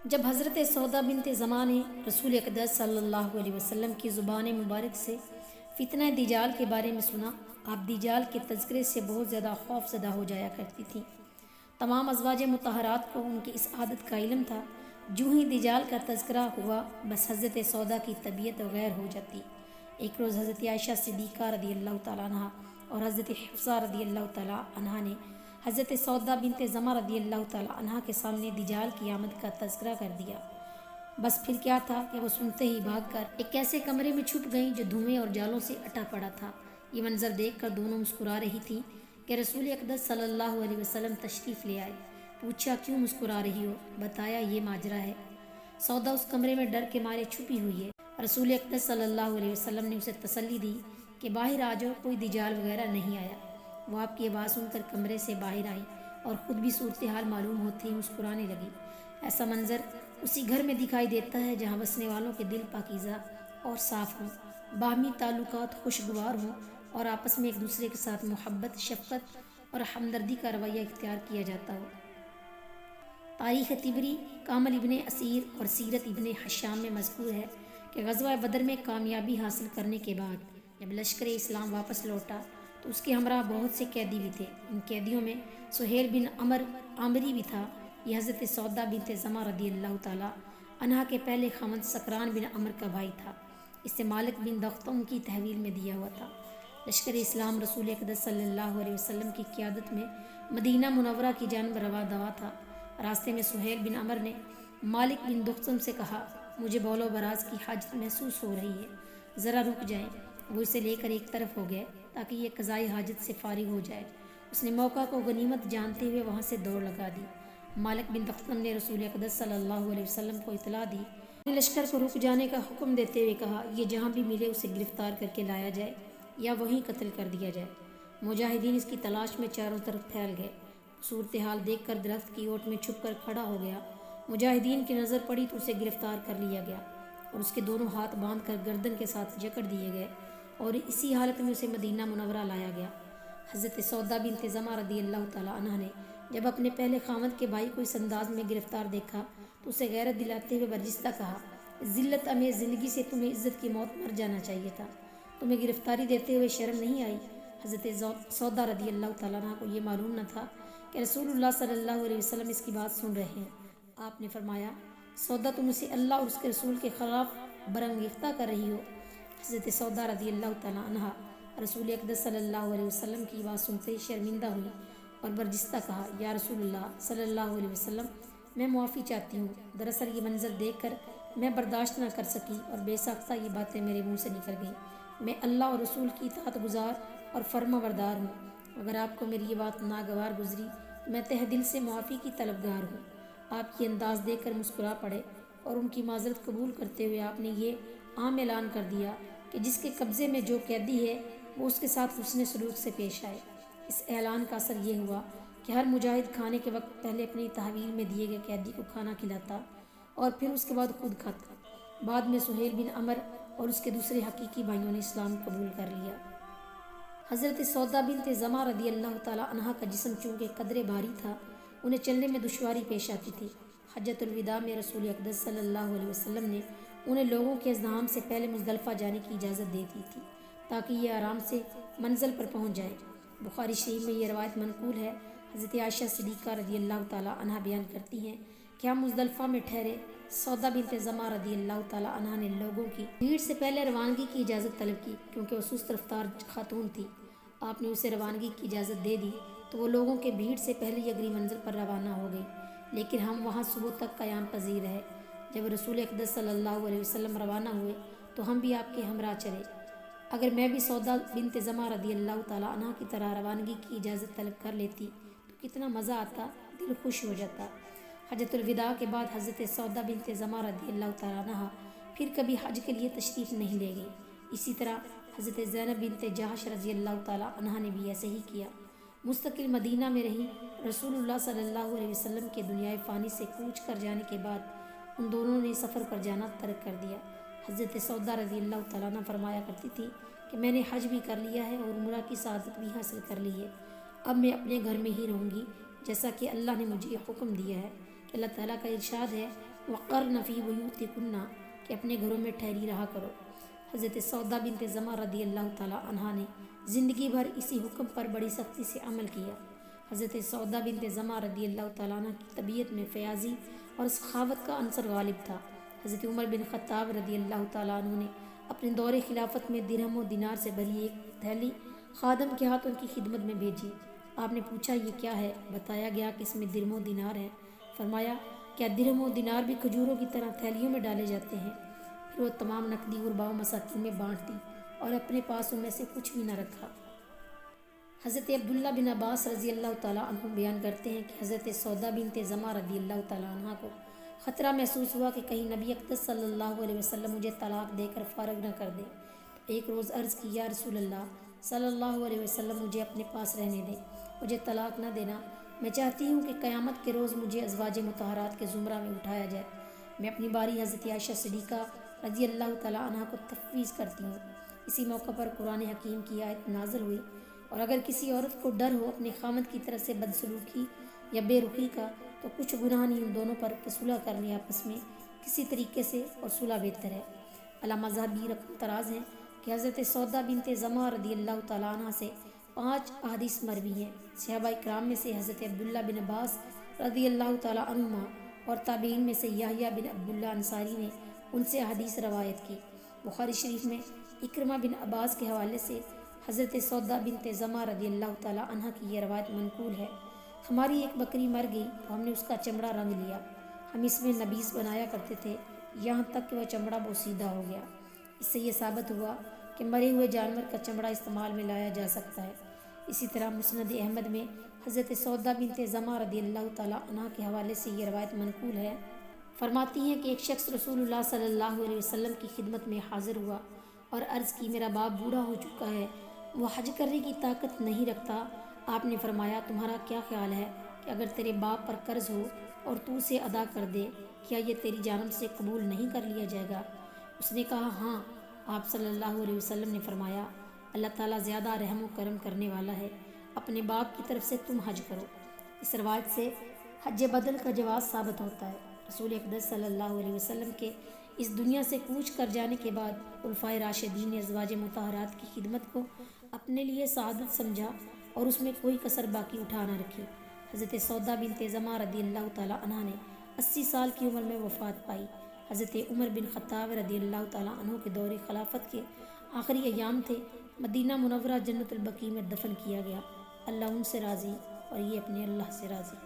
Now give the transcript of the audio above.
جب حضرت سودا بنت زماں نے رسول اقدس صلی اللہ علیہ وسلم کی زبان مبارک سے فتنہ دجال کے بارے میں سنا، آپ دجال کے تذکرے سے بہت زیادہ خوف زدہ ہو جایا کرتی تھیں۔ تمام ازواج مطہرات کو ان کی اس عادت کا علم تھا۔ جو ہی دجال کا تذکرہ ہوا بس حضرت سودا کی طبیعت غیر ہو جاتی۔ ایک روز حضرت عائشہ صدیقہ رضی اللہ تعالیٰ عنہ اور حضرت حفصہ رضی اللہ تعالیٰ عنہ نے حضرت سودا بنت زماں رضی اللہ تعالیٰ عنہ کے سامنے دجال کی آمد کا تذکرہ کر دیا۔ بس پھر کیا تھا کہ وہ سنتے ہی بھاگ کر ایک ایسے کمرے میں چھپ گئیں جو دھوئیں اور جالوں سے اٹا پڑا تھا۔ یہ منظر دیکھ کر دونوں مسکرا رہی تھیں کہ رسول اقدس صلی اللہ علیہ وسلم تشریف لے آئے۔ پوچھا کیوں مسکرا رہی ہو؟ بتایا یہ ماجرا ہے۔ سودا اس کمرے میں ڈر کے مارے چھپی ہوئی ہے۔ رسول اقدس صلی اللہ علیہ وسلم نے اسے تسلی دی کہ باہر آ جاؤ، کوئی دجال وغیرہ نہیں آیا۔ وہ آپ کی آواز سن کر کمرے سے باہر آئی اور خود بھی صورتحال معلوم ہوتے ہی مسکرانے لگی۔ ایسا منظر اسی گھر میں دکھائی دیتا ہے جہاں بسنے والوں کے دل پاکیزہ اور صاف ہوں، باہمی تعلقات خوشگوار ہوں اور آپس میں ایک دوسرے کے ساتھ محبت، شفقت اور ہمدردی کا رویہ اختیار کیا جاتا ہو۔ تاریخ طبری، کامل ابن اسیر اور سیرت ابن حشام میں مذکور ہے کہ غزوہ بدر میں کامیابی حاصل کرنے کے بعد جب لشکر اسلام واپس لوٹا تو اس کے ہمراہ بہت سے قیدی بھی تھے۔ ان قیدیوں میں سہیل بن عمر عامری بھی تھا۔ یہ حضرت سودا بنت زماں رضی اللہ تعالیٰ عنہا کے پہلے خاوند سکران بن عمر کا بھائی تھا۔ اسے مالک بن دغتم کی تحویل میں دیا ہوا تھا۔ لشکر اسلام رسول اقدس صلی اللہ علیہ وسلم کی قیادت میں مدینہ منورہ کی جانب رواں دوا تھا۔ راستے میں سہیل بن عمر نے مالک بن دغتم سے کہا، مجھے بول و براز کی حاجت محسوس ہو رہی ہے، ذرا رک جائیں۔ وہ اسے لے کر ایک طرف ہو گئے تاکہ یہ قضائی حاجت سے فارغ ہو جائے۔ اس نے موقع کو غنیمت جانتے ہوئے وہاں سے دوڑ لگا دی۔ مالک بن دغتم نے رسول اقدس صلی اللہ علیہ وسلم کو اطلاع دی۔ لشکر کو رک جانے کا حکم دیتے ہوئے کہا، یہ جہاں بھی ملے اسے گرفتار کر کے لایا جائے یا وہیں قتل کر دیا جائے۔ مجاہدین اس کی تلاش میں چاروں طرف پھیل گئے۔ صورتحال دیکھ کر درخت کی اوٹ میں چھپ کر کھڑا ہو گیا۔ مجاہدین کی نظر پڑی تو اسے گرفتار کر لیا گیا اور اس کے دونوں ہاتھ باندھ کر گردن کے ساتھ جکڑ دیے گئے اور اسی حالت میں اسے مدینہ منورہ لایا گیا۔ حضرت سودا بنت زماں رضی اللہ تعالیٰ عنہ نے جب اپنے پہلے خاوند کے بھائی کو اس انداز میں گرفتار دیکھا تو اسے غیرت دلاتے ہوئے برجستہ کہا، ذلت امیز زندگی سے تمہیں عزت کی موت مر جانا چاہیے تھا، تمہیں گرفتاری دیتے ہوئے شرم نہیں آئی؟ حضرت سودا رضی اللہ تعالیٰ عنہ کو یہ معلوم نہ تھا کہ رسول اللہ صلی اللہ علیہ وسلم اس کی بات سن رہے ہیں۔ آپ نے فرمایا، سودا تم اسے اللہ اور اس کے رسول کے خلاف برانگیختہ کر رہی ہو۔ حضرت سودا رضی اللہ تعالیٰ عنہ رسول اقدس صلی اللہ علیہ وسلم کی بات سنتے ہی شرمندہ ہوئی اور برجستہ کہا، یا رسول اللہ صلی اللہ علیہ وسلم، میں معافی چاہتی ہوں۔ دراصل یہ منظر دیکھ کر میں برداشت نہ کر سکی اور بے ساختہ یہ باتیں میرے منہ سے نکل گئیں۔ میں اللہ اور رسول کی اطاعت گزار اور فرما بردار ہوں۔ اگر آپ کو میری یہ بات ناگوار گزری تو میں تہ دل سے معافی کی طلبگار ہوں۔ آپ کی انداز دیکھ کر مسکرا پڑے اور ان کی معذرت قبول کرتے ہوئے آپ نے یہ عام اعلان کر دیا کہ جس کے قبضے میں جو قیدی ہے وہ اس کے ساتھ حسن سلوک سے پیش آئے۔ اس اعلان کا اثر یہ ہوا کہ ہر مجاہد کھانے کے وقت پہلے اپنی تحویل میں دیے گئے قیدی کو کھانا کھلاتا اور پھر اس کے بعد خود کھاتا۔ بعد میں سہیل بن عمر اور اس کے دوسرے حقیقی بھائیوں نے اسلام قبول کر لیا۔ حضرت سودا بنت زماں رضی اللہ تعالیٰ عنہ کا جسم چونکہ قدرے بھاری تھا، انہیں چلنے میں دشواری پیش آتی تھی۔ حجۃ الوداع میں رسول اقدس صلی اللہ علیہ وسلم نے انہیں لوگوں کے ازدحام سے پہلے مزدلفہ جانے کی اجازت دے دی تھی تاکہ یہ آرام سے منزل پر پہنچ جائیں۔ بخاری شریف میں یہ روایت منقول ہے۔ حضرت عائشہ صدیقہ رضی اللہ تعالیٰ عنہ بیان کرتی ہیں کہ ہم مزدلفہ میں ٹھہرے۔ سودا بنت زماں رضی اللہ تعالیٰ عنہ نے لوگوں کی بھیڑ سے پہلے روانگی کی اجازت طلب کی کیونکہ وہ سست رفتار خاتون تھی۔ آپ نے اسے روانگی کی اجازت دے دی تو وہ لوگوں کے بھیڑ سے پہلے ہی اگلی منزل پر روانہ ہو گئی، لیکن ہم وہاں صبح تک قیام پذیر رہے۔ جب رسول اقدس صلی اللہ علیہ وسلم روانہ ہوئے تو ہم بھی آپ کے ہمراہ چلے۔ اگر میں بھی سودا بنت زماں رضی اللہ تعالیٰ عنہ کی طرح روانگی کی اجازت طلب کر لیتی تو کتنا مزہ آتا، دل خوش ہو جاتا۔ حجۃ الوداع کے بعد حضرت سودا بنت زماں رضی اللہ تعالیٰ عنہ پھر کبھی حج کے لیے تشریف نہیں لے گئی۔ اسی طرح حضرت زینب بنت جحش رضی اللہ تعالیٰ عنہ نے بھی ایسے ہی کیا۔ مستقل مدینہ میں رہی۔ رسول اللہ صلی اللہ علیہ وسلم کے دنیائے فانی سے کوچ کر جانے کے بعد ان دونوں نے سفر پر جانا ترک کر دیا۔ حضرت سودا رضی اللہ تعالیٰ عنہ فرمایا کرتی تھی کہ میں نے حج بھی کر لیا ہے اور عمرہ کی سعادت بھی حاصل کر لی ہے، اب میں اپنے گھر میں ہی رہوں گی، جیسا کہ اللہ نے مجھے یہ حکم دیا ہے کہ اللہ تعالیٰ کا ارشاد ہے وقرن فی بیوتکن کہ اپنے گھروں میں ٹھہری رہا کرو۔ حضرت سودا بنت زمعہ رضی اللہ تعالی عنہا نے زندگی بھر اسی حکم پر بڑی سختی سے عمل کیا۔ حضرت سودا بنت زمعہ رضی اللہ تعالیٰ عنہ کی طبیعت میں فیاضی اور سخاوت کا عنصر غالب تھا۔ حضرت عمر بن خطاب رضی اللہ تعالیٰ عنہ نے اپنے دور خلافت میں درہم و دینار سے بھری ایک تھیلی خادم کے ہاتھ ان کی خدمت میں بھیجی۔ آپ نے پوچھا یہ کیا ہے؟ بتایا گیا کہ اس میں درہم و دینار ہے۔ فرمایا کیا درہم و دینار بھی کھجوروں کی طرح تھیلیوں میں ڈالے جاتے ہیں؟ پھر وہ تمام نقدی غربا و مساکین میں بانٹ دی اور اپنے پاس ان میں سے کچھ بھی نہ رکھا۔ حضرت عبداللہ بن عباس رضی اللہ تعالیٰ عنہ بیان کرتے ہیں کہ حضرت سودا بنت زمعہ رضی اللہ تعالیٰ عنہ کو خطرہ محسوس ہوا کہ کہیں نبی اقدس صلی اللہ علیہ وسلم مجھے طلاق دے کر فارغ نہ کر دے۔ ایک روز عرض کی یا رسول اللہ صلی اللہ علیہ وسلم مجھے اپنے پاس رہنے دیں، مجھے طلاق نہ دینا، میں چاہتی ہوں کہ قیامت کے روز مجھے ازواج مطہرات کے زمرہ میں اٹھایا جائے۔ میں اپنی باری حضرت عائشہ صدیقہ رضی اللہ تعالیٰ عنہ کو تفویض کرتی ہوں۔ اسی موقع پر قرآن حکیم کی آیت نازل ہوئی، اور اگر کسی عورت کو ڈر ہو اپنے خامد کی طرف سے بدسلوکی یا بے رخی کا تو کچھ گناہ نہیں ان دونوں پر کہ صلح کر لیں آپس میں کسی طریقے سے، اور صلح بہتر ہے۔ علامہ ذہبی رقم تراز ہیں کہ حضرت سودا بنت زمعہ رضی اللہ تعالیٰ عنہ سے 5 احادیث مروی ہیں۔ صحابہ کرام میں سے حضرت عبداللہ بن عباس رضی اللہ تعالیٰ عنہما اور تابعین میں سے یحییٰ بن عبداللہ انصاری نے ان سے حدیث روایت کی۔ بخاری شریف میں اکرمہ بن عباس کے حوالے سے حضرت سودا بنت زمعہ رضی اللہ تعالیٰ عنہ کی یہ روایت منقول ہے۔ ہماری ایک بکری مر گئی تو ہم نے اس کا چمڑا رنگ لیا، ہم اس میں نبیذ بنایا کرتے تھے یہاں تک کہ وہ چمڑا بوسیدہ ہو گیا۔ اس سے یہ ثابت ہوا کہ مرے ہوئے جانور کا چمڑا استعمال میں لایا جا سکتا ہے۔ اسی طرح مسند احمد میں حضرت سودا بنت زمعہ رضی اللہ تعالیٰ عنہ کے حوالے سے یہ روایت منقول ہے۔ فرماتی ہیں کہ ایک شخص رسول اللہ صلی اللہ علیہ وسلم کی خدمت میں حاضر ہوا اور عرض کی میرا باپ بوڑھا ہو چکا ہے، وہ حج کرنے کی طاقت نہیں رکھتا۔ آپ نے فرمایا تمہارا کیا خیال ہے کہ اگر تیرے باپ پر قرض ہو اور تو اسے ادا کر دے کیا یہ تیری جانب سے قبول نہیں کر لیا جائے گا؟ اس نے کہا ہاں۔ آپ صلی اللہ علیہ وسلم نے فرمایا اللہ تعالیٰ زیادہ رحم و کرم کرنے والا ہے، اپنے باپ کی طرف سے تم حج کرو۔ اس روایت سے حج بدل کا جواز ثابت ہوتا ہے۔ رسول اقدس صلی اللہ علیہ وسلم کے اس دنیا سے کوچ کر جانے کے بعد خلفائے راشدین نے ازواج مطہرات کی خدمت کو اپنے لیے سعادت سمجھا اور اس میں کوئی کسر باقی اٹھا نہ رکھی۔ حضرت سودا بنت زمعہ رضی اللہ تعالیٰ عنہ نے 80 سال کی عمر میں وفات پائی۔ حضرت عمر بن خطاب رضی اللہ تعالیٰ عنہ کے دور خلافت کے آخری ایام تھے، مدینہ منورہ جنت البقیع میں دفن کیا گیا۔ اللہ ان سے راضی اور یہ اپنے اللہ سے راضی۔